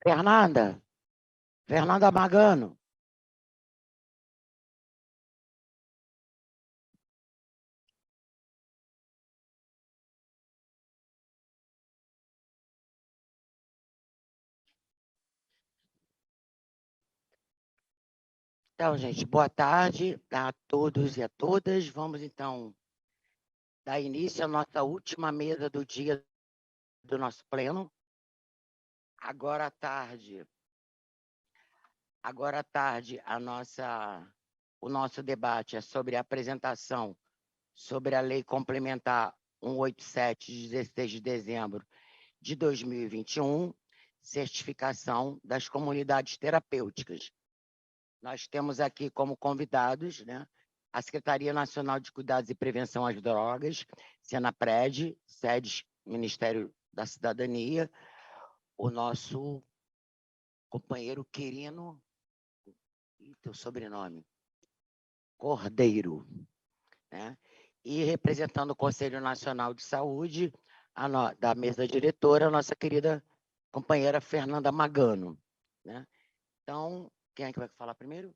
Fernanda, Fernanda Magano. Então, gente, boa tarde a todos e a todas. Vamos, então, dar início à nossa última mesa do dia do nosso pleno. Agora à tarde, o nosso debate é sobre a apresentação sobre a Lei Complementar 187, de 16 de dezembro de 2021, certificação das comunidades terapêuticas. Nós temos aqui como convidados, né, a Secretaria Nacional de Cuidados e Prevenção às Drogas, Senapred, sede Ministério da Cidadania, o nosso companheiro Quirino, e teu sobrenome, Cordeiro, né? E representando o Conselho Nacional de Saúde, da mesa diretora, a nossa querida companheira Fernanda Magano, né? Então, quem é que vai falar primeiro?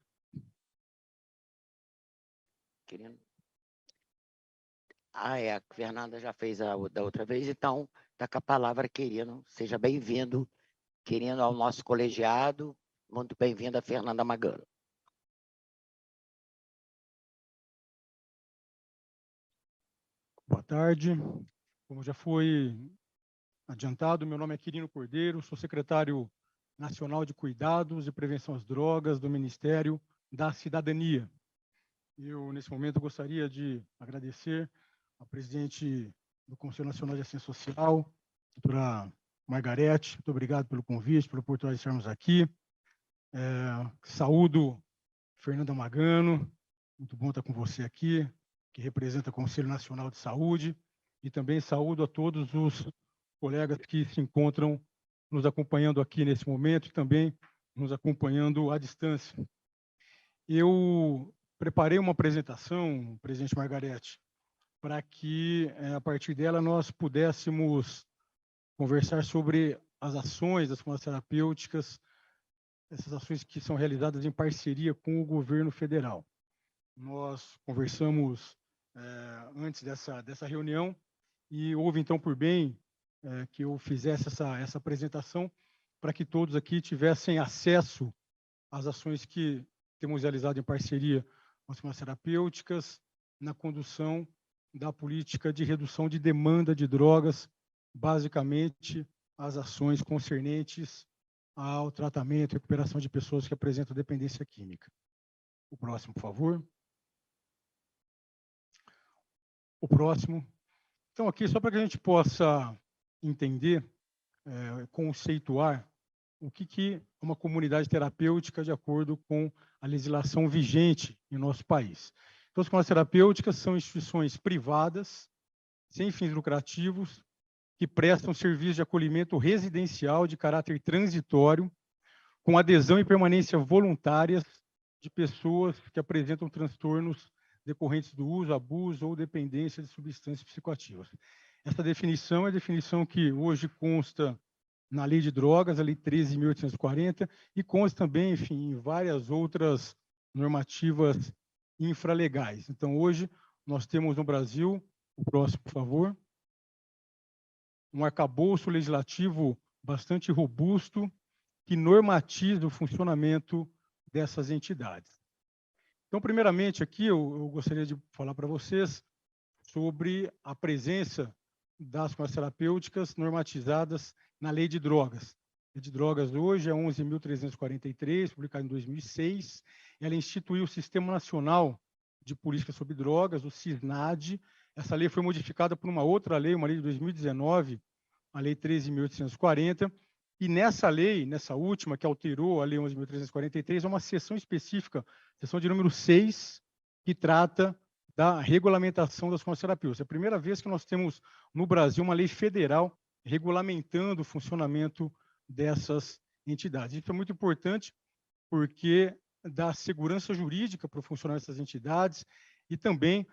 Querendo. A Fernanda já fez da outra vez, então está com a palavra, Quirino. Seja bem-vindo, Quirino, ao nosso colegiado. Muito bem-vinda, Fernanda Magano. Boa tarde. Como já foi adiantado, meu nome é Quirino Cordeiro, sou secretário nacional de Cuidados e Prevenção às Drogas do Ministério da Cidadania. Eu, nesse momento, gostaria de agradecer a presidente do Conselho Nacional de Assistência Social, doutora Margarete. Muito obrigado pelo convite, pela oportunidade de estarmos aqui. Saúdo Fernanda Magano, muito bom estar com você aqui, que representa o Conselho Nacional de Saúde, e também saúdo a todos os colegas que se encontram nos acompanhando aqui nesse momento e também nos acompanhando à distância. Eu preparei uma apresentação, presidente Margarete, para que, a partir dela, nós pudéssemos conversar sobre as ações das comunidades terapêuticas, essas ações que são realizadas em parceria com o governo federal. Nós conversamos antes dessa reunião e houve, então, por bem que eu fizesse essa apresentação para que todos aqui tivessem acesso às ações que temos realizado em parceria com as comunidades terapêuticas na condução da política de redução de demanda de drogas, basicamente as ações concernentes ao tratamento e recuperação de pessoas que apresentam dependência química. O próximo, por favor. O próximo. Então, aqui, só para que a gente possa entender, conceituar o que é uma comunidade terapêutica de acordo com a legislação vigente em nosso país. Então, as comunidades terapêuticas são instituições privadas, sem fins lucrativos, que prestam serviço de acolhimento residencial de caráter transitório, com adesão e permanência voluntárias de pessoas que apresentam transtornos decorrentes do uso, abuso ou dependência de substâncias psicoativas. Essa definição é a definição que hoje consta na Lei de Drogas, a Lei 13.840, e consta também, enfim, em várias outras normativas infralegais. Então, hoje, nós temos no Brasil, o próximo, por favor, um arcabouço legislativo bastante robusto que normatiza o funcionamento dessas entidades. Então, primeiramente, aqui eu gostaria de falar para vocês sobre a presença das comunidades terapêuticas normatizadas na Lei de Drogas. A Lei de Drogas hoje é 11.343, publicada em 2006. Ela instituiu o Sistema Nacional de Política sobre Drogas, o SISNAD. Essa lei foi modificada por uma outra lei, uma lei de 2019, a Lei 13.840. E nessa lei, nessa última, que alterou a Lei 11.343, é uma seção específica, seção de número 6, que trata da regulamentação das comunidades terapêuticas. É a primeira vez que nós temos no Brasil uma lei federal regulamentando o funcionamento dessas entidades. Isso é muito importante porque dá segurança jurídica para o funcionamento dessas entidades e também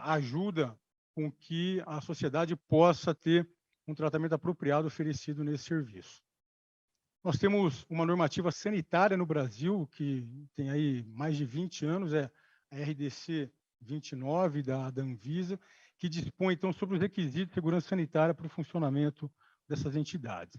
ajuda com que a sociedade possa ter um tratamento apropriado oferecido nesse serviço. Nós temos uma normativa sanitária no Brasil, que tem aí mais de 20 anos, é a RDC 29 da Anvisa, que dispõe, então, sobre os requisitos de segurança sanitária para o funcionamento dessas entidades.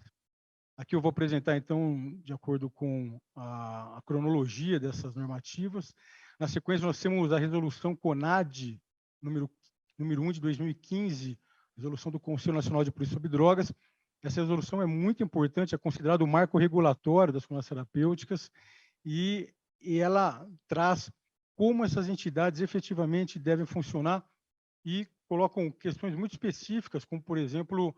Aqui eu vou apresentar, então, de acordo com a cronologia dessas normativas. Na sequência, nós temos a resolução CONAD, número 1 de 2015, resolução do Conselho Nacional de Polícia sobre Drogas. Essa resolução é muito importante, é considerada o marco regulatório das cannabis terapêuticas e ela traz como essas entidades efetivamente devem funcionar e colocam questões muito específicas, como, por exemplo,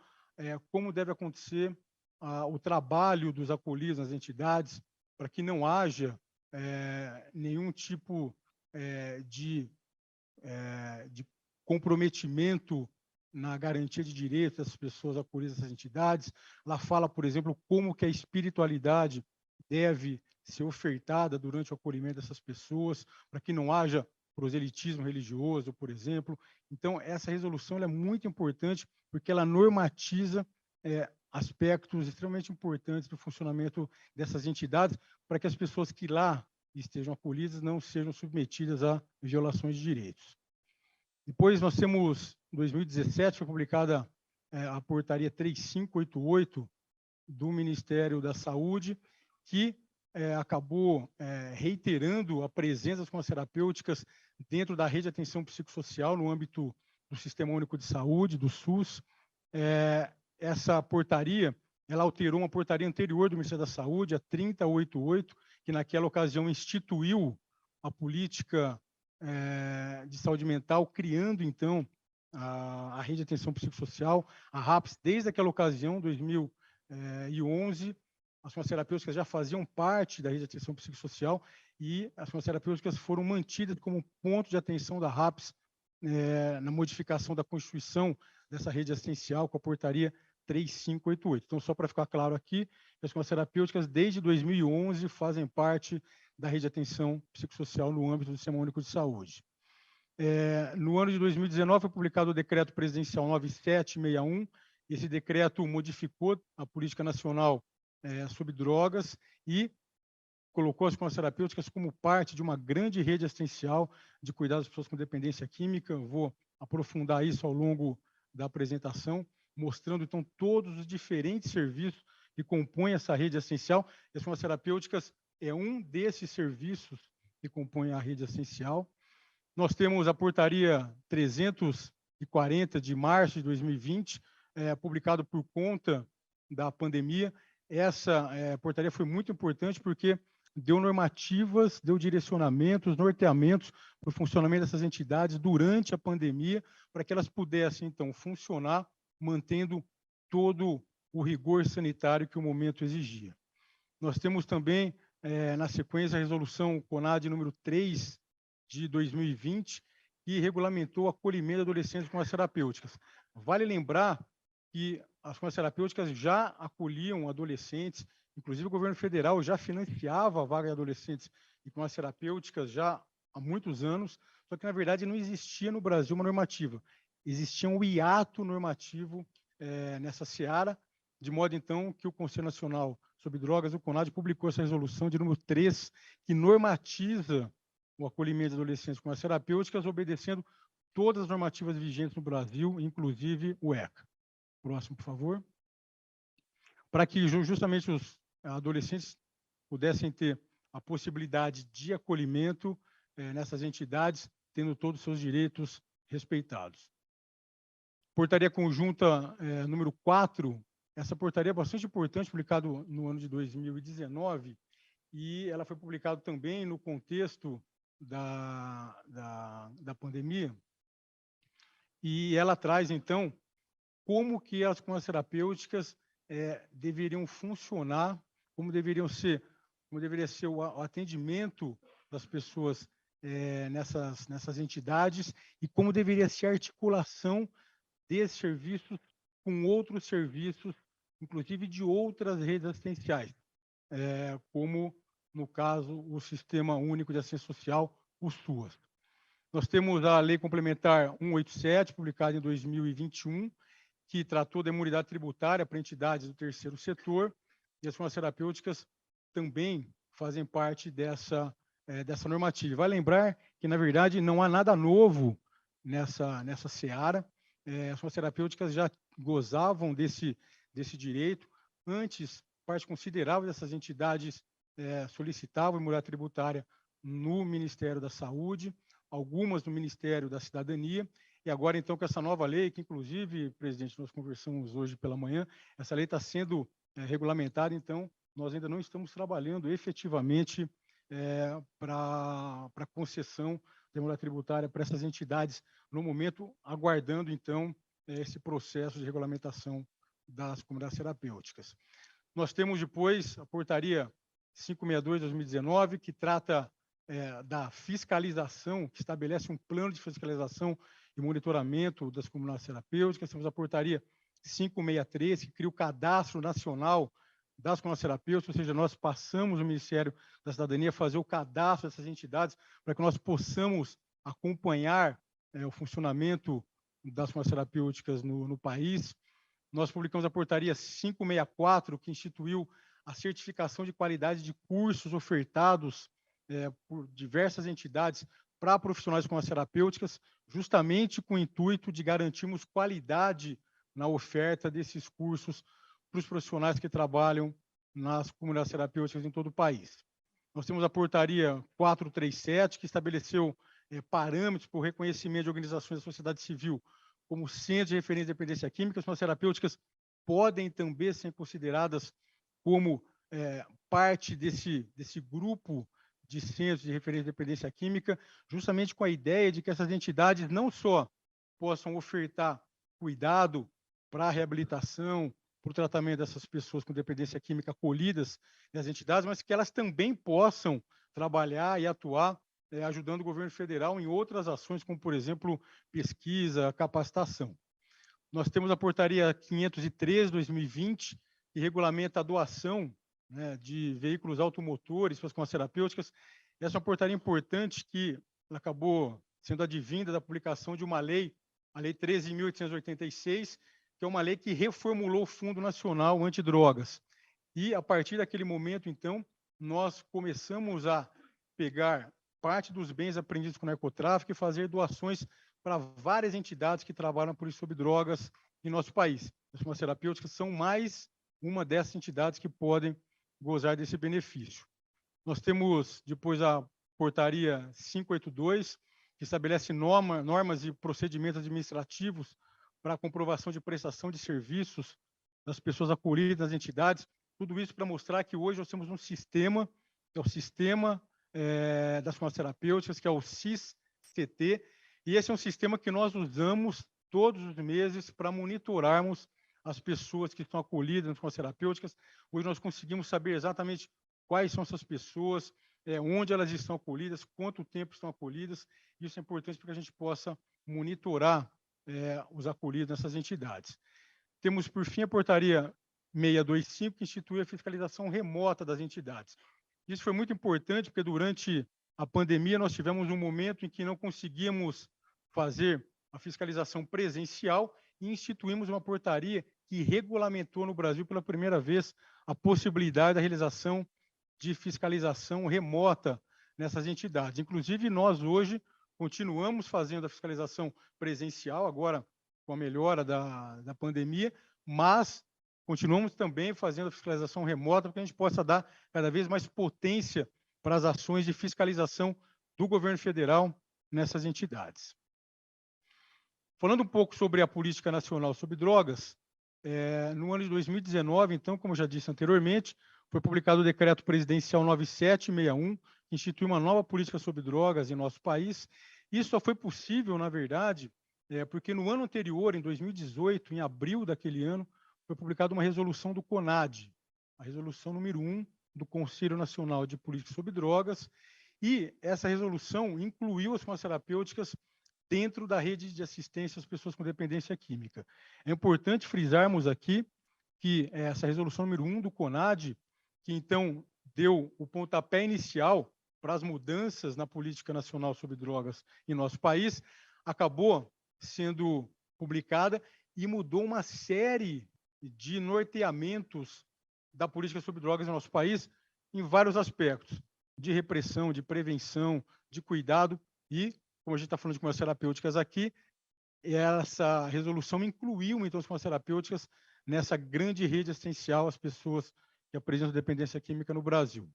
como deve acontecer o trabalho dos acolhidos nas entidades, para que não haja nenhum tipo de comprometimento na garantia de direitos das pessoas acolhidas nessas entidades. Ela fala, por exemplo, como que a espiritualidade deve ser ofertada durante o acolhimento dessas pessoas, para que não haja proselitismo religioso, por exemplo. Então, essa resolução é muito importante, porque ela normatiza aspectos extremamente importantes do funcionamento dessas entidades, para que as pessoas que lá estejam acolhidas não sejam submetidas a violações de direitos. Depois nós temos, em 2017, foi publicada a portaria 3588 do Ministério da Saúde, que acabou reiterando a presença das cannabis terapêuticas dentro da rede de atenção psicossocial no âmbito do Sistema Único de Saúde, do SUS. Essa portaria, ela alterou uma portaria anterior do Ministério da Saúde, a 3088, que naquela ocasião instituiu a política de saúde mental, criando, então, a rede de atenção psicossocial, a RAPS, desde aquela ocasião, 2011, as cannabis terapêuticas já faziam parte da rede de atenção psicossocial e as cannabis terapêuticas foram mantidas como ponto de atenção da RAPS na modificação da Constituição dessa rede assistencial com a portaria 3588. Então, só para ficar claro aqui, as cannabis terapêuticas, desde 2011, fazem parte da rede de atenção psicossocial no âmbito do Sistema Único de Saúde. No ano de 2019, foi publicado o Decreto Presidencial 9761. Esse decreto modificou a Política Nacional sobre Drogas e colocou as cannabis terapêuticas como parte de uma grande rede assistencial de cuidados das pessoas com dependência química. Eu vou aprofundar isso ao longo da apresentação, mostrando, então, todos os diferentes serviços que compõem essa rede assistencial. As cannabis terapêuticas é um desses serviços que compõem a rede assistencial. Nós temos a portaria 340 de março de 2020, publicado por conta da pandemia. Essa portaria foi muito importante porque deu normativas, deu direcionamentos, norteamentos para o funcionamento dessas entidades durante a pandemia, para que elas pudessem, então, funcionar, mantendo todo o rigor sanitário que o momento exigia. Nós temos também, na sequência, a resolução CONAD número 3 de 2020, que regulamentou o acolhimento de adolescentes com as terapêuticas. Vale lembrar que as cannabis terapêuticas já acolhiam adolescentes, inclusive o governo federal já financiava a vaga de adolescentes e com as terapêuticas já há muitos anos, só que, na verdade, não existia no Brasil uma normativa. Existia um hiato normativo nessa seara, de modo, então, que o Conselho Nacional sobre Drogas, o CONAD, publicou essa resolução de número 3, que normatiza o acolhimento de adolescentes com as terapêuticas, obedecendo todas as normativas vigentes no Brasil, inclusive o ECA. Próximo, por favor. Para que justamente os adolescentes pudessem ter a possibilidade de acolhimento nessas entidades, tendo todos os seus direitos respeitados. Portaria conjunta número 4, essa portaria é bastante importante, publicada no ano de 2019, e ela foi publicada também no contexto da pandemia, e ela traz, então, como que as cannabis terapêuticas deveriam funcionar, como deveria ser o atendimento das pessoas nessas entidades e como deveria ser a articulação desses serviços com outros serviços, inclusive de outras redes assistenciais, como, no caso, o Sistema Único de Assistência Social, o SUAS. Nós temos a Lei Complementar 187, publicada em 2021, que tratou da imunidade tributária para entidades do terceiro setor, e as farmácias terapêuticas também fazem parte dessa normativa. Vai lembrar que, na verdade, não há nada novo nessa seara. As farmácias terapêuticas já gozavam desse direito. Antes, parte considerável dessas entidades solicitavam imunidade tributária no Ministério da Saúde, algumas no Ministério da Cidadania, e agora, então, com essa nova lei, que, inclusive, presidente, nós conversamos hoje pela manhã, essa lei está sendo regulamentada, então, nós ainda não estamos trabalhando efetivamente para concessão de imunidade tributária para essas entidades, no momento, aguardando, então, esse processo de regulamentação das comunidades terapêuticas. Nós temos depois a portaria 562/2019, que trata da fiscalização, que estabelece um plano de fiscalização e monitoramento das comunidades terapêuticas. Temos a portaria 563, que cria o Cadastro Nacional das comunidades terapêuticas, ou seja, nós passamos o Ministério da Cidadania a fazer o cadastro dessas entidades para que nós possamos acompanhar o funcionamento das comunidades terapêuticas no país. Nós publicamos a portaria 564, que instituiu a certificação de qualidade de cursos ofertados por diversas entidades para profissionais com as terapêuticas, justamente com o intuito de garantirmos qualidade na oferta desses cursos para os profissionais que trabalham nas comunidades terapêuticas em todo o país. Nós temos a portaria 437, que estabeleceu parâmetros para o reconhecimento de organizações da sociedade civil como centros de referência de dependência química. As terapêuticas podem também ser consideradas como parte desse grupo de centros de referência de dependência química, justamente com a ideia de que essas entidades não só possam ofertar cuidado para a reabilitação, para o tratamento dessas pessoas com dependência química acolhidas nas entidades, mas que elas também possam trabalhar e atuar ajudando o governo federal em outras ações, como, por exemplo, pesquisa, capacitação. Nós temos a portaria 503/2020, que regulamenta a doação de veículos automotores para as comunidades terapêuticas. Essa é uma portaria importante que acabou sendo advinda da publicação de uma lei, a Lei 13.886, que é uma lei que reformulou o Fundo Nacional Antidrogas. E, a partir daquele momento, então, nós começamos a pegar parte dos bens apreendidos com narcotráfico e fazer doações para várias entidades que trabalham por isso sobre drogas em nosso país. As farmácias terapêuticas são mais uma dessas entidades que podem gozar desse benefício. Nós temos depois a portaria 582, que estabelece normas e procedimentos administrativos para a comprovação de prestação de serviços das pessoas acolhidas nas entidades. Tudo isso para mostrar que hoje nós temos um sistema, que é o Sistema das Farmácias Terapêuticas, que é o SIS-CT, e esse é um sistema que nós usamos todos os meses para monitorarmos as pessoas que estão acolhidas nas farmácias terapêuticas. Hoje nós conseguimos saber exatamente quais são essas pessoas, onde elas estão acolhidas, quanto tempo estão acolhidas. Isso é importante para que a gente possa monitorar os acolhidos nessas entidades. Temos, por fim, a portaria 625, que institui a fiscalização remota das entidades. Isso foi muito importante, porque durante a pandemia nós tivemos um momento em que não conseguíamos fazer a fiscalização presencial e instituímos uma portaria que regulamentou no Brasil pela primeira vez a possibilidade da realização de fiscalização remota nessas entidades. Inclusive, nós hoje continuamos fazendo a fiscalização presencial, agora com a melhora da pandemia, mas continuamos também fazendo a fiscalização remota para que a gente possa dar cada vez mais potência para as ações de fiscalização do governo federal nessas entidades. Falando um pouco sobre a política nacional sobre drogas, no ano de 2019, então, como eu já disse anteriormente, foi publicado o decreto presidencial 9761, que institui uma nova política sobre drogas em nosso país. Isso só foi possível, na verdade, porque no ano anterior, em 2018, em abril daquele ano, foi publicada uma resolução do CONAD, a resolução número 1 do Conselho Nacional de Política sobre Drogas, e essa resolução incluiu as farmácias terapêuticas dentro da rede de assistência às pessoas com dependência química. É importante frisarmos aqui que essa resolução número 1 do CONAD, que então deu o pontapé inicial para as mudanças na política nacional sobre drogas em nosso país, acabou sendo publicada e mudou uma série de norteamentos da política sobre drogas no nosso país em vários aspectos, de repressão, de prevenção, de cuidado e, como a gente está falando de comunidades terapêuticas aqui, essa resolução incluiu, então, as comunidades terapêuticas nessa grande rede assistencial às pessoas que apresentam dependência química no Brasil.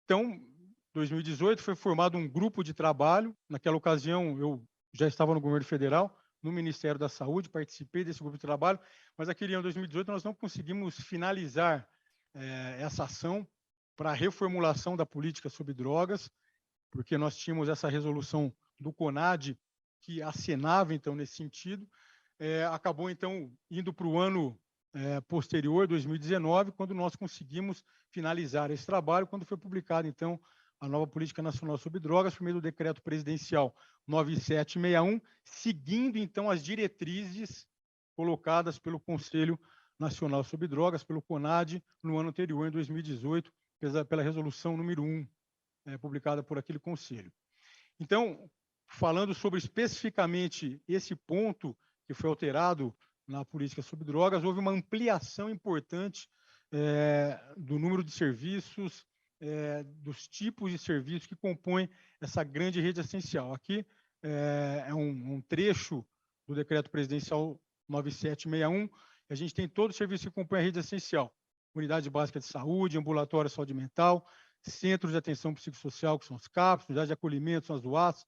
Então, em 2018, foi formado um grupo de trabalho. Naquela ocasião, eu já estava no governo federal, no Ministério da Saúde, participei desse grupo de trabalho, mas aquele ano, 2018, nós não conseguimos finalizar essa ação para a reformulação da política sobre drogas, porque nós tínhamos essa resolução do CONAD que acenava, então, nesse sentido. Acabou, então, indo para o ano posterior, 2019, quando nós conseguimos finalizar esse trabalho, quando foi publicada, então, a nova Política Nacional sobre Drogas, por meio do Decreto Presidencial 9761, seguindo, então, as diretrizes colocadas pelo Conselho Nacional sobre Drogas, pelo CONAD, no ano anterior, em 2018, pela Resolução número 1, publicada por aquele Conselho. Então, falando sobre especificamente esse ponto que foi alterado na política sobre drogas, houve uma ampliação importante do número de serviços, dos tipos de serviços que compõem essa grande rede assistencial. Aqui é um trecho do Decreto Presidencial 9761, a gente tem todo o serviço que compõe a rede assistencial: unidade básica de saúde, ambulatório de saúde mental, centros de atenção psicossocial, que são os CAPs, unidades de acolhimento, são as UAS,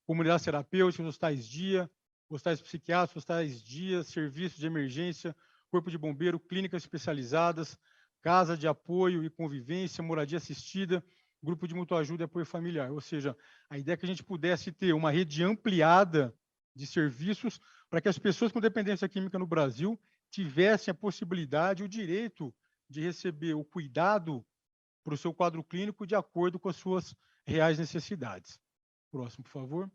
comunidades terapêuticas, hospitais-dia, hospitais psiquiátricos, hospitais-dia, serviços de emergência, corpo de bombeiro, clínicas especializadas, casa de apoio e convivência, moradia assistida, grupo de mutua ajuda e apoio familiar. Ou seja, a ideia é que a gente pudesse ter uma rede ampliada de serviços para que as pessoas com dependência química no Brasil tivessem a possibilidade, o direito de receber o cuidado para o seu quadro clínico de acordo com as suas reais necessidades. Próximo, por favor.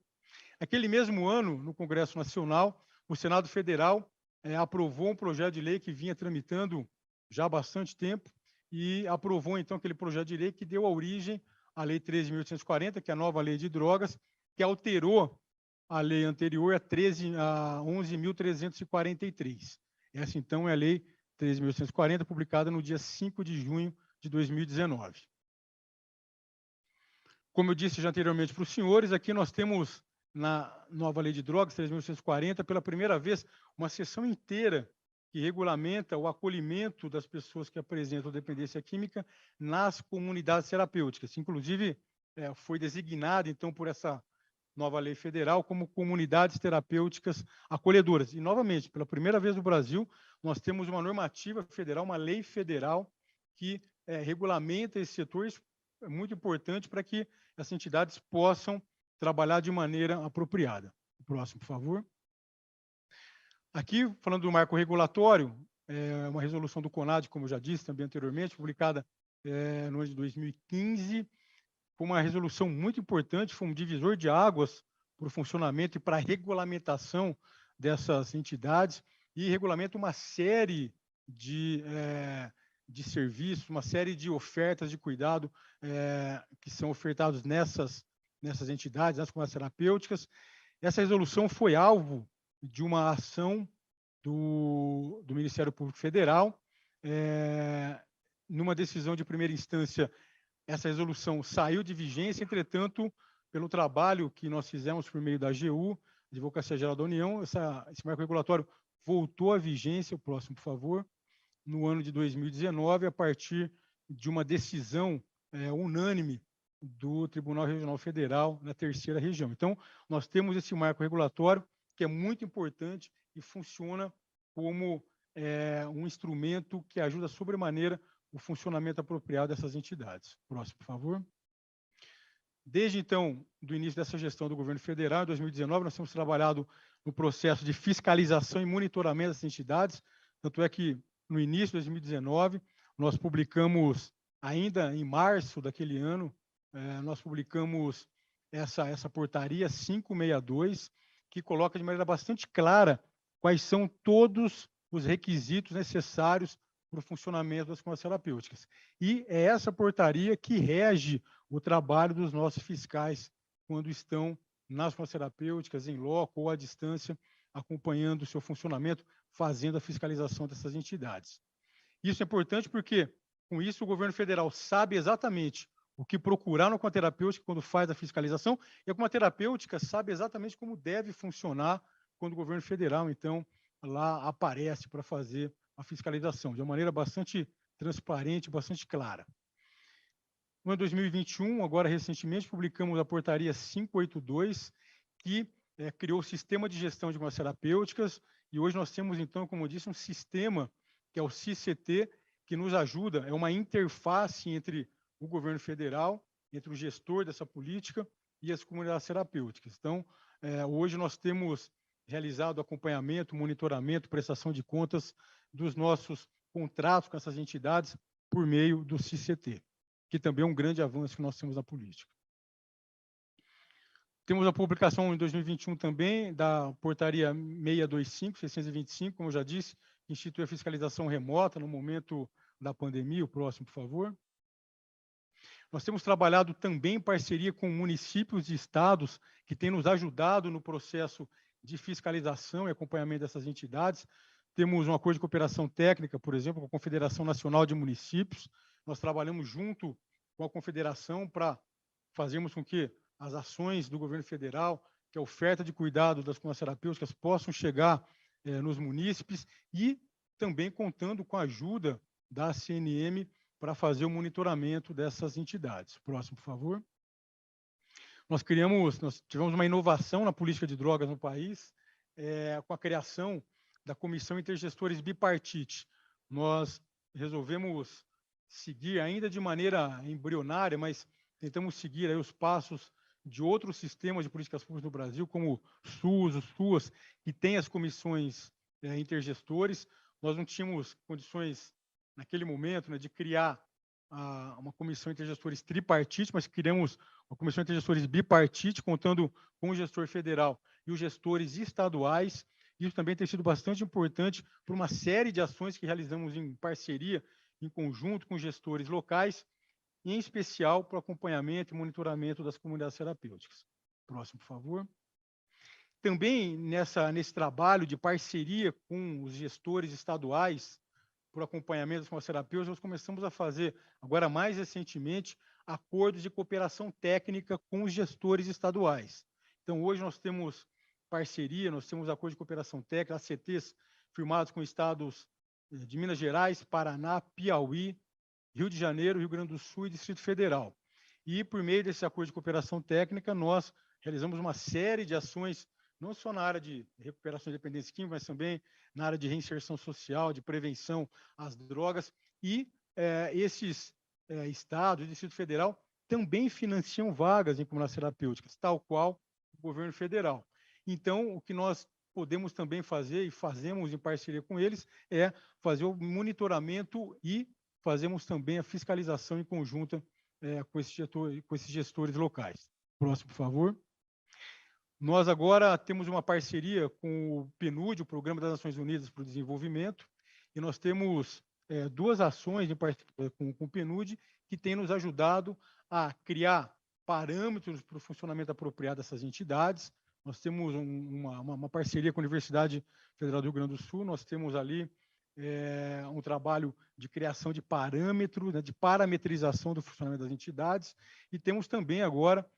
Aquele mesmo ano, no Congresso Nacional, o Senado Federal aprovou um projeto de lei que vinha tramitando já há bastante tempo e aprovou, então, aquele projeto de lei que deu origem à Lei 13.840, que é a nova lei de drogas, que alterou a lei anterior, a 11.343. Essa, então, é a Lei 13.840, publicada no dia 5 de junho de 2019. Como eu disse já anteriormente para os senhores, aqui nós temos, na nova Lei de Drogas, 3.840, pela primeira vez, uma seção inteira que regulamenta o acolhimento das pessoas que apresentam dependência química nas comunidades terapêuticas. Inclusive, foi designada, então, por essa nova lei federal como comunidades terapêuticas acolhedoras. E, novamente, pela primeira vez no Brasil, nós temos uma normativa federal, uma lei federal que regulamenta esse setor. Isso é muito importante para que essas entidades possam trabalhar de maneira apropriada. O próximo, por favor. Aqui, falando do marco regulatório, uma resolução do CONAD, como eu já disse também anteriormente, publicada no ano de 2015, foi uma resolução muito importante, foi um divisor de águas para o funcionamento e para a regulamentação dessas entidades, e regulamenta uma série de serviços, uma série de ofertas de cuidado que são ofertados nessas entidades, nas comunidades terapêuticas. Essa resolução foi alvo de uma ação do Ministério Público Federal. Numa decisão de primeira instância, essa resolução saiu de vigência, entretanto, pelo trabalho que nós fizemos por meio da AGU, Advocacia Geral da União, esse marco regulatório voltou à vigência, o próximo, por favor, no ano de 2019, a partir de uma decisão unânime do Tribunal Regional Federal na terceira região. Então, nós temos esse marco regulatório que é muito importante e funciona como um instrumento que ajuda sobremaneira o funcionamento apropriado dessas entidades. Próximo, por favor. Desde, então, do início dessa gestão do governo federal, em 2019, nós temos trabalhado no processo de fiscalização e monitoramento dessas entidades, tanto é que, no início de 2019, nós publicamos, ainda em março daquele ano, nós publicamos essa portaria 562, que coloca de maneira bastante clara quais são todos os requisitos necessários para o funcionamento das comunidades terapêuticas. E é essa portaria que rege o trabalho dos nossos fiscais quando estão nas comunidades terapêuticas, em loco ou à distância, acompanhando o seu funcionamento, fazendo a fiscalização dessas entidades. Isso é importante porque, com isso, o governo federal sabe exatamente o que procurar no Conterapêutica quando faz a fiscalização, e a Conterapêutica sabe exatamente como deve funcionar quando o governo federal, então, lá aparece para fazer a fiscalização, de uma maneira bastante transparente, bastante clara. No ano 2021, agora recentemente, publicamos a portaria 582, que criou o Sistema de Gestão de Massoterapêuticas, e hoje nós temos, então, como eu disse, um sistema, que é o CCT, que nos ajuda, é uma interface entre o governo federal, entre o gestor dessa política e as comunidades terapêuticas. Então, hoje nós temos realizado acompanhamento, monitoramento, prestação de contas dos nossos contratos com essas entidades por meio do CCT, que também é um grande avanço que nós temos na política. Temos a publicação em 2021 também da portaria 625, como eu já disse, que institui a fiscalização remota no momento da pandemia. O próximo, por favor. Nós temos trabalhado também em parceria com municípios e estados que têm nos ajudado no processo de fiscalização e acompanhamento dessas entidades. Temos um acordo de cooperação técnica, por exemplo, com a Confederação Nacional de Municípios. Nós trabalhamos junto com a Confederação para fazermos com que as ações do governo federal, que a oferta de cuidado das comunidades terapêuticas possam chegar nos munícipes e também contando com a ajuda da CNM para fazer o monitoramento dessas entidades. Próximo, por favor. Nós tivemos uma inovação na política de drogas no país, com a criação da Comissão Intergestores Bipartite. Nós resolvemos seguir, ainda de maneira embrionária, mas tentamos seguir aí os passos de outros sistemas de políticas públicas no Brasil, como o SUS, o SUAS, que tem as comissões intergestores. Nós não tínhamos condições, naquele momento, né, de criar uma comissão intergestores tripartite, mas criamos uma comissão intergestores bipartite, contando com o gestor federal e os gestores estaduais. Isso também tem sido bastante importante por uma série de ações que realizamos em parceria, em conjunto com gestores locais, em especial para o acompanhamento e monitoramento das comunidades terapêuticas. Próximo, por favor. Também nesse trabalho de parceria com os gestores estaduais por acompanhamento das comunidades terapêuticas, nós começamos a fazer, agora mais recentemente, acordos de cooperação técnica com os gestores estaduais. Então, hoje nós temos parceria, nós temos acordos de cooperação técnica, ACTs, firmados com estados de Minas Gerais, Paraná, Piauí, Rio de Janeiro, Rio Grande do Sul e Distrito Federal. E, por meio desse acordo de cooperação técnica, nós realizamos uma série de ações, não só na área de recuperação de dependência química, mas também na área de reinserção social, de prevenção às drogas. E esses estados e Distrito Federal também financiam vagas em comunidades terapêuticas, tal qual o governo federal. Então, o que nós podemos também fazer, e fazemos em parceria com eles, é fazer o monitoramento e fazemos também a fiscalização em conjunta com esses gestores locais. Próximo, por favor. Nós agora temos uma parceria com o PNUD, o Programa das Nações Unidas para o Desenvolvimento, e nós temos duas ações em parceria com o PNUD que têm nos ajudado a criar parâmetros para o funcionamento apropriado dessas entidades. Nós temos uma parceria com a Universidade Federal do Rio Grande do Sul, nós temos ali um trabalho de criação de parâmetros, né, de parametrização do funcionamento das entidades, e temos também agora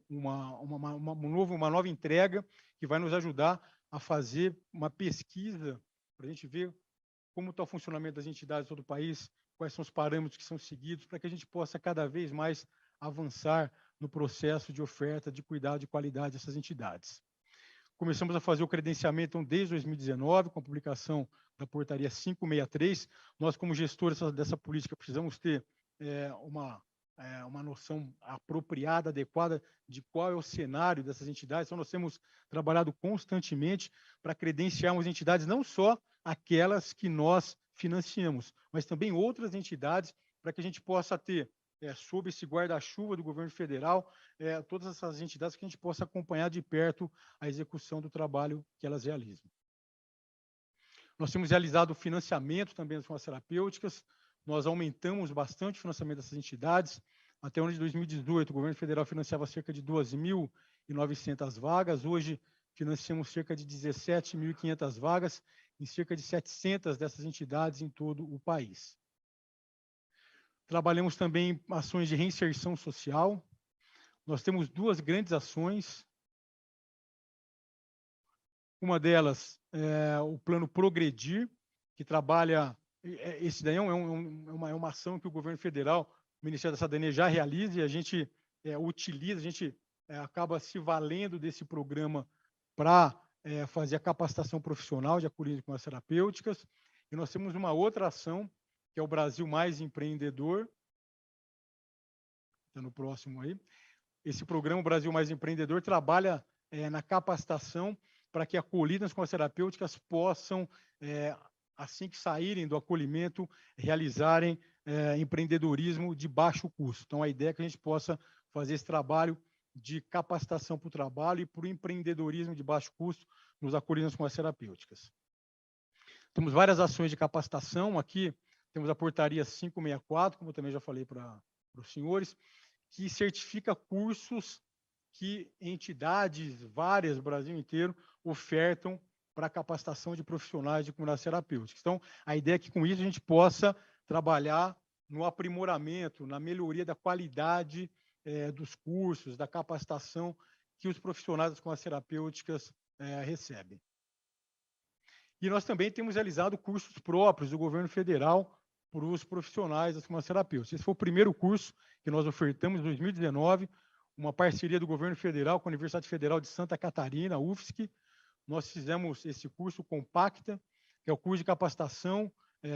uma nova entrega que vai nos ajudar a fazer uma pesquisa para a gente ver como está o funcionamento das entidades de todo o país, quais são os parâmetros que são seguidos, para que a gente possa cada vez mais avançar no processo de oferta de cuidado de qualidade dessas entidades. Começamos a fazer o credenciamento então, desde 2019, com a publicação da portaria 563. Nós, como gestores dessa política, precisamos ter uma noção apropriada, adequada de qual é o cenário dessas entidades. Então, nós temos trabalhado constantemente para credenciarmos entidades, não só aquelas que nós financiamos, mas também outras entidades, para que a gente possa ter sob esse guarda-chuva do governo federal, todas essas entidades que a gente possa acompanhar de perto a execução do trabalho que elas realizam. Nós temos realizado o financiamento também das comunidades terapêuticas, nós aumentamos bastante o financiamento dessas entidades. Até o ano de 2018, o governo federal financiava cerca de 2.900 vagas, hoje financiamos cerca de 17.500 vagas, em cerca de 700 dessas entidades em todo o país. Trabalhamos também em ações de reinserção social. Nós temos 2 grandes ações. Uma delas é o Plano Progredir, que trabalha... Esse daí é uma ação que o governo federal, o Ministério da Cidadania, já realiza e a gente utiliza, a gente acaba se valendo desse programa para fazer a capacitação profissional de acolhida com as terapêuticas. E nós temos uma outra ação, que é o Brasil Mais Empreendedor. Está no próximo aí. Esse programa, o Brasil Mais Empreendedor, trabalha na capacitação para que acolhidas com as terapêuticas possam, assim que saírem do acolhimento, realizarem empreendedorismo de baixo custo. Então, a ideia é que a gente possa fazer esse trabalho de capacitação para o trabalho e para o empreendedorismo de baixo custo nos acolhidos com as terapêuticas. Temos várias ações de capacitação. Aqui temos a portaria 564, como eu também já falei para os senhores, que certifica cursos que entidades várias do Brasil inteiro ofertam para a capacitação de profissionais de comunidades terapêuticas. Então, a ideia é que com isso a gente possa trabalhar no aprimoramento, na melhoria da qualidade dos cursos, da capacitação que os profissionais das comunidades terapêuticas recebem. E nós também temos realizado cursos próprios do governo federal para os profissionais das comunidades terapêuticas. Esse foi o primeiro curso que nós ofertamos em 2019, uma parceria do governo federal com a Universidade Federal de Santa Catarina, a UFSC. Nós fizemos esse curso Compacta, que é o curso de capacitação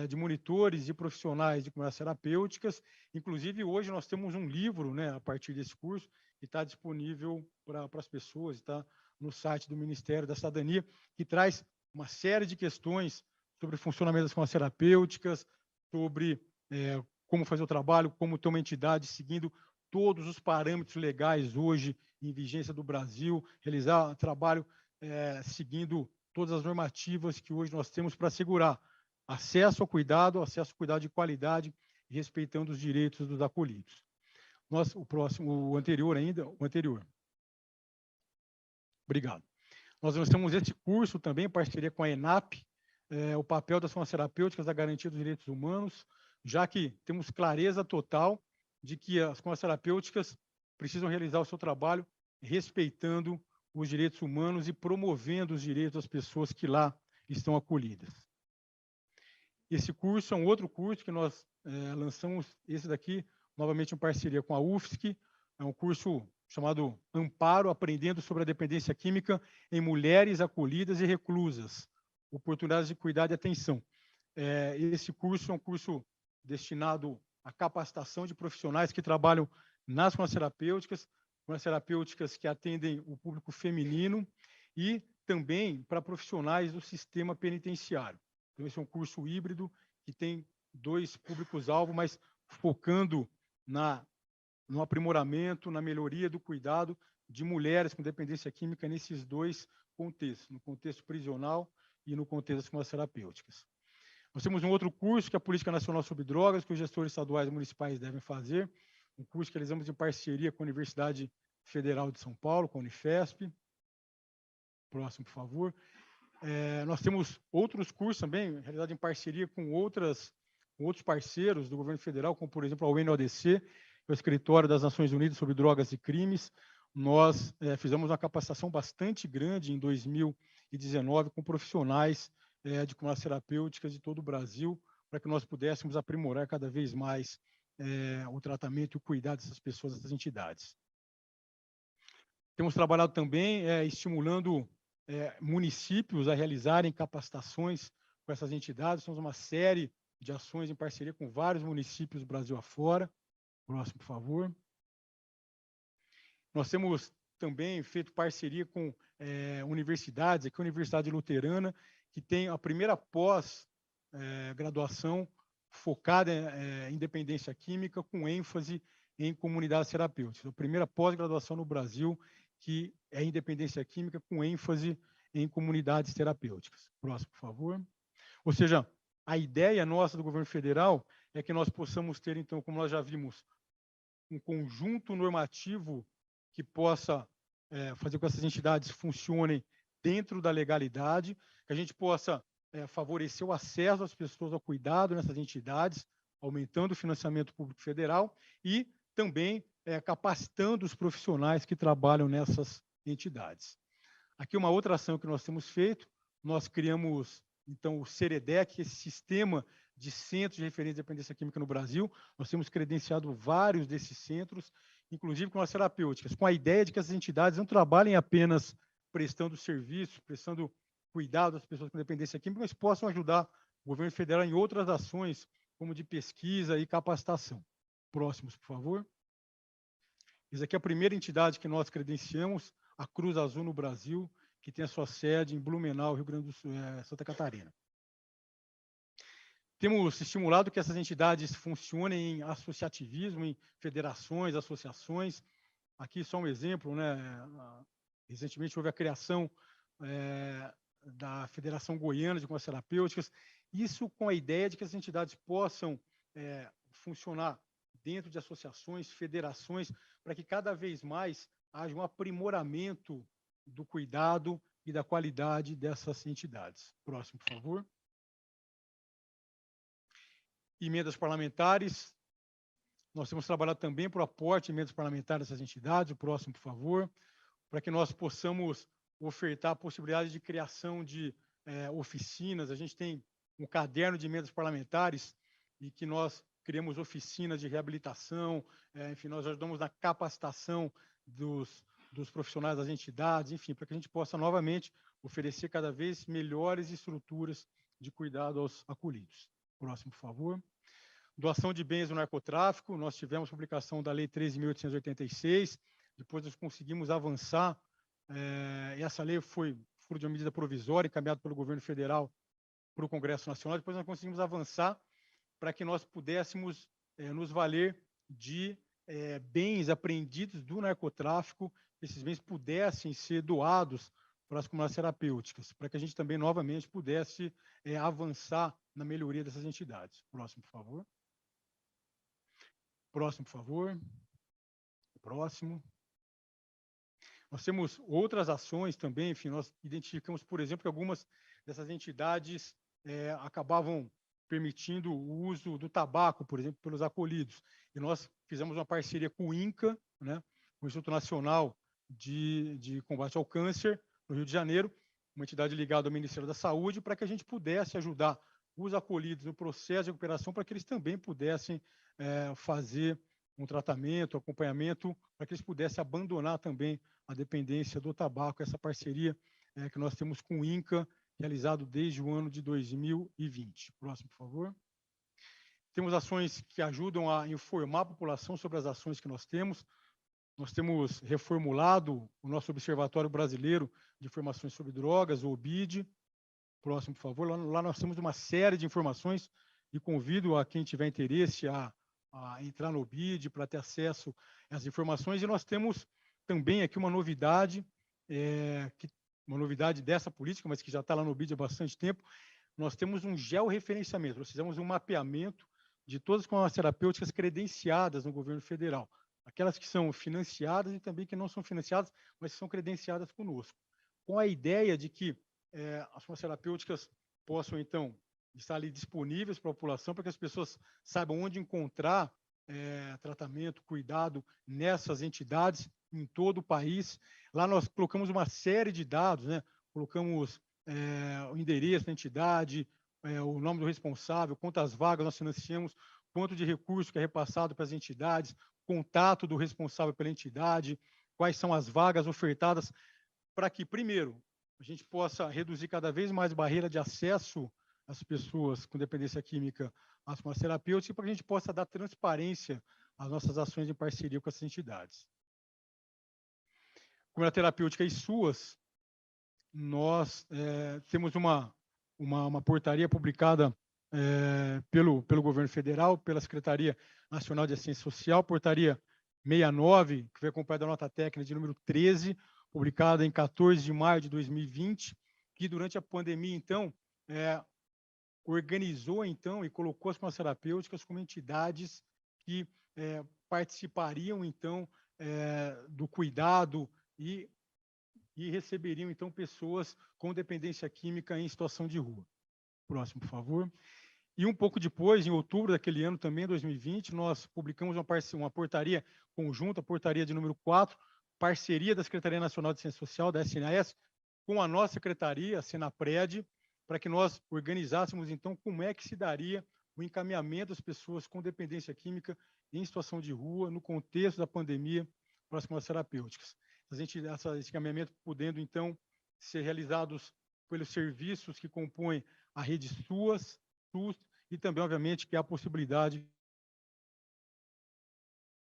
de monitores e profissionais de comunidades terapêuticas. Inclusive, hoje nós temos um livro, a partir desse curso, que está disponível para as pessoas, está no site do Ministério da Cidadania, que traz uma série de questões sobre o funcionamento das comunidades terapêuticas, sobre como fazer o trabalho, como ter uma entidade seguindo todos os parâmetros legais hoje em vigência do Brasil, realizar trabalho seguindo todas as normativas que hoje nós temos para assegurar acesso ao cuidado de qualidade, respeitando os direitos dos acolhidos. O anterior. Obrigado. Nós lançamos esse curso também em parceria com a ENAP, o papel das comunidades terapêuticas da garantia dos direitos humanos, já que temos clareza total de que as comunidades terapêuticas precisam realizar o seu trabalho respeitando os direitos humanos e promovendo os direitos das pessoas que lá estão acolhidas. Esse curso é um outro curso que nós lançamos, esse daqui, novamente em parceria com a UFSC, é um curso chamado Amparo, Aprendendo sobre a Dependência Química em Mulheres Acolhidas e Reclusas, Oportunidades de Cuidado e Atenção. Esse curso é um curso destinado à capacitação de profissionais que trabalham nas comunidades terapêuticas que atendem o público feminino e também para profissionais do sistema penitenciário. Então, esse é um curso híbrido que tem 2 públicos-alvo, mas focando no aprimoramento, na melhoria do cuidado de mulheres com dependência química nesses 2 contextos, no contexto prisional e no contexto das comunidades terapêuticas. Nós temos um outro curso, que é a Política Nacional sobre Drogas, que os gestores estaduais e municipais devem fazer, um curso que realizamos em parceria com a Universidade Federal de São Paulo, com a Unifesp. Próximo, por favor. Nós temos outros cursos também, realizados em parceria com outros parceiros do governo federal, como, por exemplo, a UNODC, o Escritório das Nações Unidas sobre Drogas e Crimes. Nós fizemos uma capacitação bastante grande em 2019 com profissionais de comunidades terapêuticas de todo o Brasil, para que nós pudéssemos aprimorar cada vez mais o tratamento e o cuidado dessas pessoas, dessas entidades. Temos trabalhado também estimulando municípios a realizarem capacitações com essas entidades. Temos uma série de ações em parceria com vários municípios do Brasil afora. Próximo, por favor. Nós temos também feito parceria com universidades, aqui a Universidade Luterana, que tem a primeira pós-graduação focada em dependência química, com ênfase em comunidades terapêuticas. A primeira pós-graduação no Brasil que é em dependência química, com ênfase em comunidades terapêuticas. Próximo, por favor. Ou seja, a ideia nossa do governo federal é que nós possamos ter, então, como nós já vimos, um conjunto normativo que possa fazer com que essas entidades funcionem dentro da legalidade, que a gente possa favorecer o acesso das pessoas ao cuidado nessas entidades, aumentando o financiamento público federal e também capacitando os profissionais que trabalham nessas entidades. Aqui uma outra ação que nós temos feito, nós criamos, então, o CEREDEC, esse sistema de centros de referência de dependência química no Brasil. Nós temos credenciado vários desses centros, inclusive com as terapêuticas, com a ideia de que essas entidades não trabalhem apenas prestando serviços, prestando cuidado às pessoas com dependência química, mas possam ajudar o governo federal em outras ações, como de pesquisa e capacitação. Próximos, por favor. Essa aqui é a primeira entidade que nós credenciamos, a Cruz Azul no Brasil, que tem a sua sede em Blumenau, Rio Grande do Sul, Santa Catarina. Temos estimulado que essas entidades funcionem em associativismo, em federações, associações. Aqui só um exemplo, né? Recentemente houve a criação da Federação Goiana de Conversas Terapêuticas, isso com a ideia de que as entidades possam funcionar dentro de associações, federações, para que cada vez mais haja um aprimoramento do cuidado e da qualidade dessas entidades. Próximo, por favor. Emendas parlamentares. Nós temos trabalhado também por aporte de emendas parlamentares dessas entidades. O próximo, por favor. Para que nós possamos ofertar a possibilidade de criação de oficinas. A gente tem um caderno de emendas parlamentares e que nós criamos oficinas de reabilitação, enfim, nós ajudamos na capacitação dos profissionais das entidades, enfim, para que a gente possa novamente oferecer cada vez melhores estruturas de cuidado aos acolhidos. Próximo, por favor. Doação de bens no narcotráfico, nós tivemos publicação da Lei 13.886, depois nós conseguimos avançar, e essa lei foi fruto de uma medida provisória encaminhada pelo governo federal para o Congresso Nacional, depois nós conseguimos avançar para que nós pudéssemos nos valer de bens apreendidos do narcotráfico, esses bens pudessem ser doados para as comunidades terapêuticas, para que a gente também, novamente, pudesse avançar na melhoria dessas entidades. Próximo, por favor. Próximo, por favor. Próximo. Nós temos outras ações também, enfim, nós identificamos, por exemplo, que algumas dessas entidades acabavam permitindo o uso do tabaco, por exemplo, pelos acolhidos. E nós fizemos uma parceria com o INCA, né, o Instituto Nacional de Combate ao Câncer, no Rio de Janeiro, uma entidade ligada ao Ministério da Saúde, para que a gente pudesse ajudar os acolhidos no processo de recuperação, para que eles também pudessem fazer um tratamento, acompanhamento, para que eles pudessem abandonar também a dependência do tabaco, essa parceria que nós temos com o INCA, realizado desde o ano de 2020. Próximo, por favor. Temos ações que ajudam a informar a população sobre as ações que nós temos. Nós temos reformulado o nosso Observatório Brasileiro de Informações sobre Drogas, o OBID. Próximo, por favor. Lá nós temos uma série de informações e convido a quem tiver interesse a entrar no OBID para ter acesso às informações. E nós temos também aqui uma novidade, uma novidade dessa política, mas que já está lá no OBID há bastante tempo. Nós temos um georreferenciamento, nós fizemos um mapeamento de todas as comunidades terapêuticas credenciadas no governo federal, aquelas que são financiadas e também que não são financiadas, mas que são credenciadas conosco, com a ideia de que as comunidades terapêuticas possam, então, estar ali disponíveis para a população, para que as pessoas saibam onde encontrar tratamento, cuidado nessas entidades em todo o país. Lá nós colocamos uma série de dados, né? Colocamos o endereço da entidade, o nome do responsável, quantas vagas nós financiamos, quanto de recurso que é repassado para as entidades, contato do responsável pela entidade, quais são as vagas ofertadas, para que, primeiro, a gente possa reduzir cada vez mais a barreira de acesso às pessoas com dependência química às comunidades terapêuticas e para que a gente possa dar transparência às nossas ações em parceria com essas entidades. Comunidade terapêutica e SUAS, nós temos uma portaria publicada pelo governo federal, pela Secretaria Nacional de Assistência Social, portaria 69, que foi acompanhada da nota técnica de número 13, publicada em 14 de maio de 2020, que durante a pandemia, então, organizou, então, e colocou as comunidades terapêuticas como entidades que participariam, então, do cuidado e receberiam, então, pessoas com dependência química em situação de rua. Próximo, por favor. E um pouco depois, em outubro daquele ano também, 2020, nós publicamos uma portaria conjunta, a portaria de número 4, parceria da Secretaria Nacional de Ciência Social, da SNAS, com a nossa secretaria, a Senapred, para que nós organizássemos, então, como é que se daria o encaminhamento das pessoas com dependência química em situação de rua, no contexto da pandemia, para as classes terapêuticas. Esse encaminhamento podendo, então, ser realizados pelos serviços que compõem a rede SUS, e também, obviamente, que há a possibilidade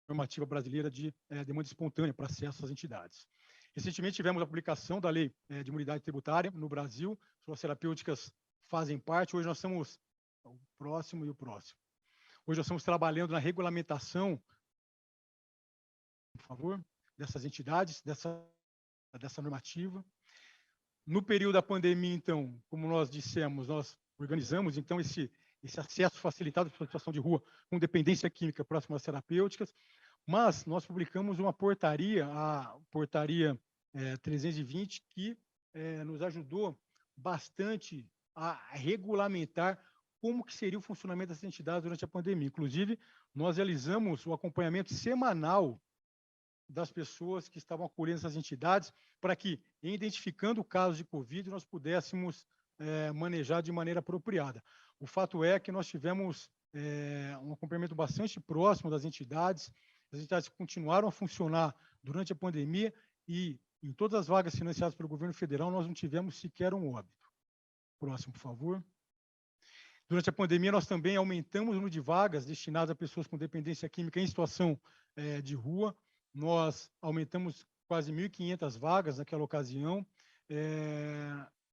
normativa brasileira de demanda espontânea para acesso às entidades. Recentemente tivemos a publicação da Lei de Imunidade Tributária no Brasil, as terapêuticas fazem parte, hoje nós estamos, o próximo, hoje nós estamos trabalhando na regulamentação, por favor, dessas entidades, dessa normativa. No período da pandemia, então, como nós dissemos, nós organizamos, então, esse acesso facilitado para a situação de rua com dependência química próximo às terapêuticas, mas nós publicamos uma portaria, a portaria 320, que nos ajudou bastante a regulamentar como que seria o funcionamento dessas entidades durante a pandemia. Inclusive, nós realizamos o acompanhamento semanal das pessoas que estavam acolhendo essas entidades, para que, em identificando casos de Covid, nós pudéssemos manejar de maneira apropriada. O fato é que nós tivemos um acompanhamento bastante próximo das entidades, as entidades continuaram a funcionar durante a pandemia e, em todas as vagas financiadas pelo governo federal, nós não tivemos sequer um óbito. Próximo, por favor. Durante a pandemia, nós também aumentamos o número de vagas destinadas a pessoas com dependência química em situação de rua. Nós aumentamos quase 1.500 vagas naquela ocasião,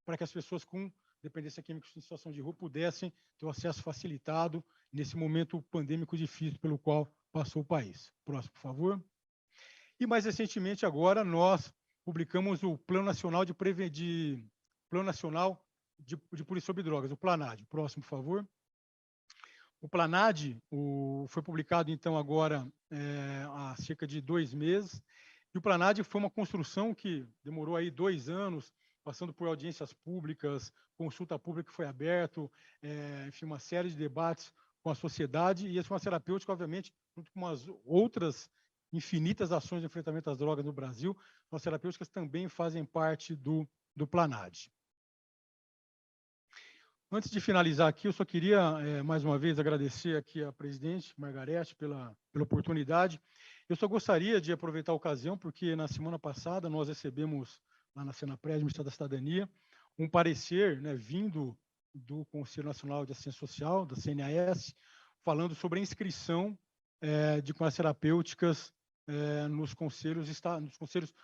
para que as pessoas com dependência química em situação de rua pudessem ter o acesso facilitado nesse momento pandêmico difícil pelo qual passou o país. Próximo, por favor. E, mais recentemente, agora, nós publicamos o Plano Nacional de Polícia sobre Drogas, o PLANAD. Próximo, por favor. O PLANAD foi publicado, então, agora há cerca de 2 meses, e o PLANAD foi uma construção que demorou aí 2 anos, passando por audiências públicas, consulta pública que foi aberta, enfim, uma série de debates com a sociedade, e a farmácia terapêutica, obviamente, junto com as outras infinitas ações de enfrentamento às drogas no Brasil, as terapêuticas também fazem parte do PLANAD. Antes de finalizar aqui, eu só queria, mais uma vez, agradecer aqui a presidente Margarete pela oportunidade. Eu só gostaria de aproveitar a ocasião, porque na semana passada nós recebemos, lá na Senapred, Ministério da Cidadania, um parecer, né, vindo do Conselho Nacional de Assistência Social, da CNAS, falando sobre a inscrição de classes terapêuticas nos conselhos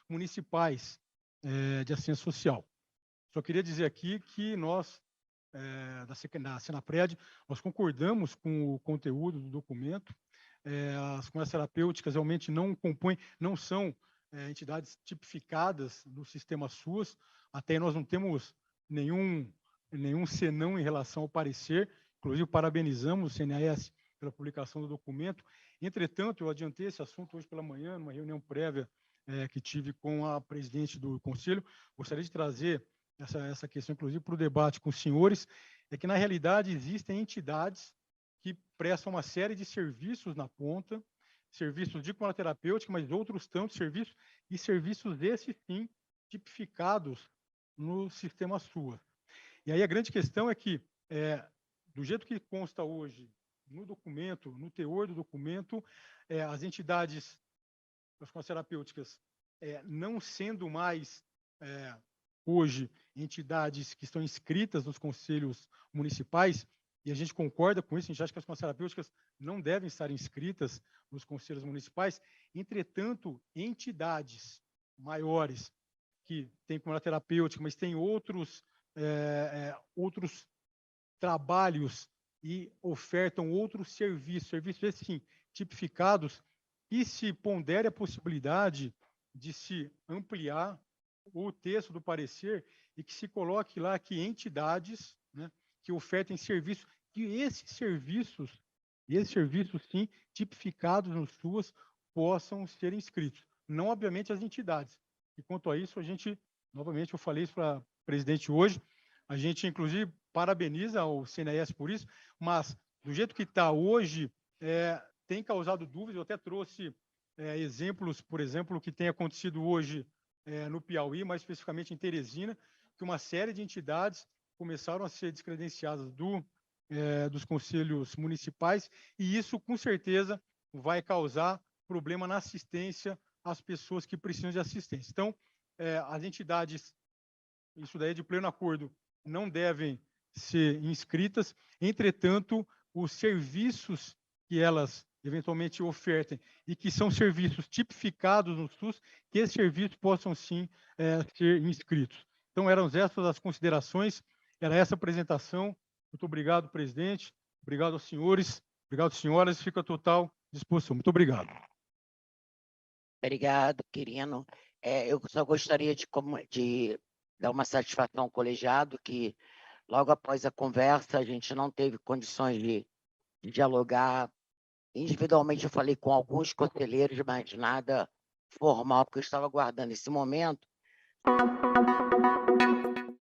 municipais de assistência social. Só queria dizer aqui que nós, da Senapred, nós concordamos com o conteúdo do documento. As classes terapêuticas realmente não são entidades tipificadas no sistema SUS, até nós não temos nenhum senão em relação ao parecer, inclusive parabenizamos o CNAS pela publicação do documento. Entretanto, eu adiantei esse assunto hoje pela manhã, numa reunião prévia que tive com a presidente do Conselho. Gostaria de trazer essa questão, inclusive, para o debate com os senhores, é que, na realidade, existem entidades que prestam uma série de serviços na ponta, serviços de comunidade terapêutica, mas outros tantos serviços, e serviços esses, sim, tipificados no sistema SUS. E aí a grande questão é que, do jeito que consta hoje no documento, no teor do documento, as entidades, as comunidades terapêuticas, não sendo mais, hoje, entidades que estão inscritas nos conselhos municipais, e a gente concorda com isso, a gente acha que as comunidades terapêuticas não devem estar inscritas nos conselhos municipais. Entretanto, entidades maiores que têm comunidade terapêutica, mas têm outros trabalhos e ofertam outros serviços esses, sim, tipificados, e se pondere a possibilidade de se ampliar o texto do parecer e que se coloque lá que entidades, né, que ofertem serviços, que esses serviços, sim, tipificados no SUS, possam ser inscritos. Não, obviamente, as entidades. E quanto a isso, a gente, novamente, eu falei isso para a presidente hoje, A gente, inclusive, parabeniza o CNES por isso, mas do jeito que está hoje, tem causado dúvidas. Eu até trouxe exemplos, por exemplo, que tem acontecido hoje no Piauí, mais especificamente em Teresina, que uma série de entidades começaram a ser descredenciadas dos conselhos municipais, e isso, com certeza, vai causar problema na assistência às pessoas que precisam de assistência. Então, as entidades, isso daí é de pleno acordo, não devem ser inscritas. Entretanto, os serviços que elas eventualmente ofertem e que são serviços tipificados no SUS, que esses serviços possam sim ser inscritos. Então, eram essas as considerações, era essa a apresentação. Muito obrigado, presidente. Obrigado aos senhores, obrigado, senhoras. Fico à total disposição. Muito obrigado. Obrigado, Quirino. Eu só gostaria de dar uma satisfação ao colegiado, que logo após a conversa a gente não teve condições de dialogar. Individualmente eu falei com alguns conselheiros, mas nada formal, porque eu estava aguardando esse momento.